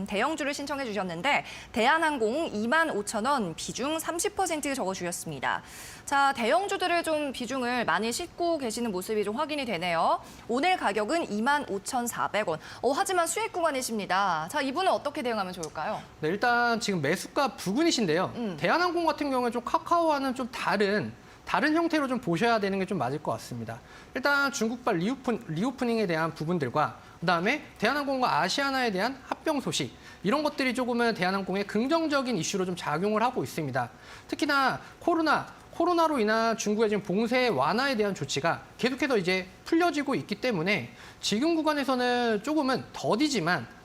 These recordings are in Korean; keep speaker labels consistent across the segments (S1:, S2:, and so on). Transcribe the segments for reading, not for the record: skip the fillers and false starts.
S1: 대형주를 신청해 주셨는데 대한항공 25,000원 비중 30% 적어주셨습니다. 자, 대형주들을 좀 비중을 많이 싣고 계시는 모습이 좀 확인이 되네요. 오늘 가격은 25,400원. 하지만 수익 구간이십니다. 자, 이분은 어떻게 대응하면 좋을까요?
S2: 네, 일단 지금 매수가 부근이신데요. 대한항공 같은 경우에 좀 카카오와는 좀 다른 형태로 좀 보셔야 되는 게 좀 맞을 것 같습니다. 일단 중국발 리오프닝에 대한 부분들과 그다음에 대한항공과 아시아나에 대한 합병 소식 이런 것들이 조금은 대한항공의 긍정적인 이슈로 좀 작용을 하고 있습니다. 특히나 코로나로 인한 중국의 지금 봉쇄 완화에 대한 조치가 계속해서 이제 풀려지고 있기 때문에 지금 구간에서는 조금은 더디지만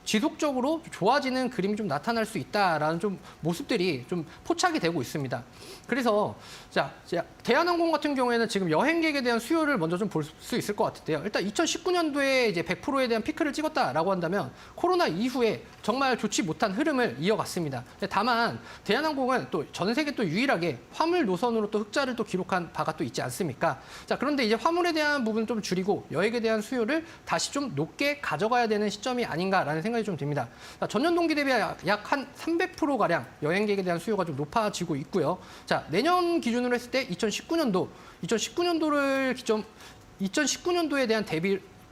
S2: 지속적으로 좋아지는 그림이 좀 나타날 수 있다라는 좀 모습들이 좀 포착이 되고 있습니다. 그래서 자, 대한항공 같은 경우에는 지금 여행객에 대한 수요를 먼저 좀 볼 수 있을 것 같은데요. 일단 2019년도에 이제 100%에 대한 피크를 찍었다라고 한다면 코로나 이후에 정말 좋지 못한 흐름을 이어갔습니다. 다만 대한항공은 또 전 세계 또 유일하게 화물 노선으로 또 흑자를 또 기록한 바가 또 있지 않습니까? 자, 그런데 이제 화물에 대한 부분을 좀 줄이고 여행에 대한 수요를 다시 좀 높게 가져가야 되는 시점이 아닌가라는 생각이 좀 듭니다. 전년 동기 대비 약 한 300%가량 여행객에 대한 수요가 좀 높아지고 있고요. 자, 내년 기준으로 했을 때 2019년도에 대한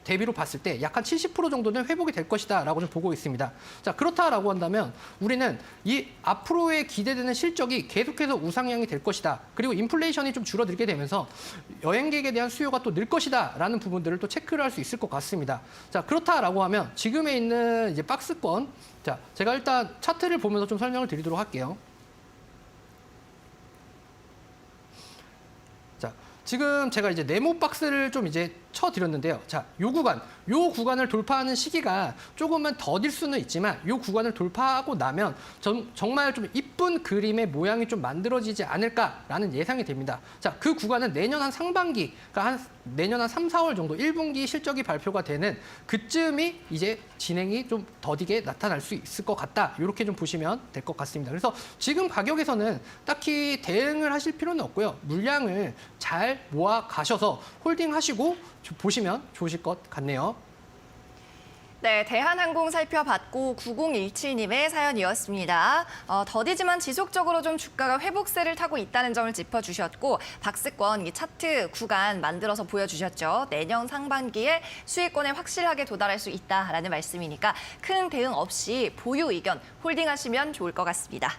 S2: 대비로 봤을 때 약 한 70% 정도는 회복이 될 것이다라고 좀 보고 있습니다. 자, 그렇다라고 한다면 우리는 이 앞으로의 기대되는 실적이 계속해서 우상향이 될 것이다. 그리고 인플레이션이 좀 줄어들게 되면서 여행객에 대한 수요가 또 늘 것이다라는 부분들을 또 체크를 할 수 있을 것 같습니다. 자, 그렇다라고 하면 지금에 있는 이제 박스권, 자, 제가 일단 차트를 보면서 좀 설명을 드리도록 할게요. 자, 지금 제가 이제 네모 박스를 좀 이제 쳐드렸는데요. 자, 요 구간을 돌파하는 시기가 조금은 더딜 수는 있지만 요 구간을 돌파하고 나면 정말 좀 이쁜 그림의 모양이 좀 만들어지지 않을까라는 예상이 됩니다. 자, 그 구간은 내년 한 상반기, 그러니까 내년 한 3, 4월 정도 1분기 실적이 발표가 되는 그쯤이 이제 진행이 좀 더디게 나타날 수 있을 것 같다. 이렇게 좀 보시면 될 것 같습니다. 그래서 지금 가격에서는 딱히 대응을 하실 필요는 없고요. 물량을 잘 모아 가셔서 홀딩하시고 보시면 좋으실 것 같네요.
S1: 네, 대한항공 살펴봤고 9017님의 사연이었습니다. 더디지만 지속적으로 좀 주가가 회복세를 타고 있다는 점을 짚어주셨고 박스권 이 차트 구간 만들어서 보여주셨죠. 내년 상반기에 수익권에 확실하게 도달할 수 있다라는 말씀이니까 큰 대응 없이 보유 의견 홀딩하시면 좋을 것 같습니다.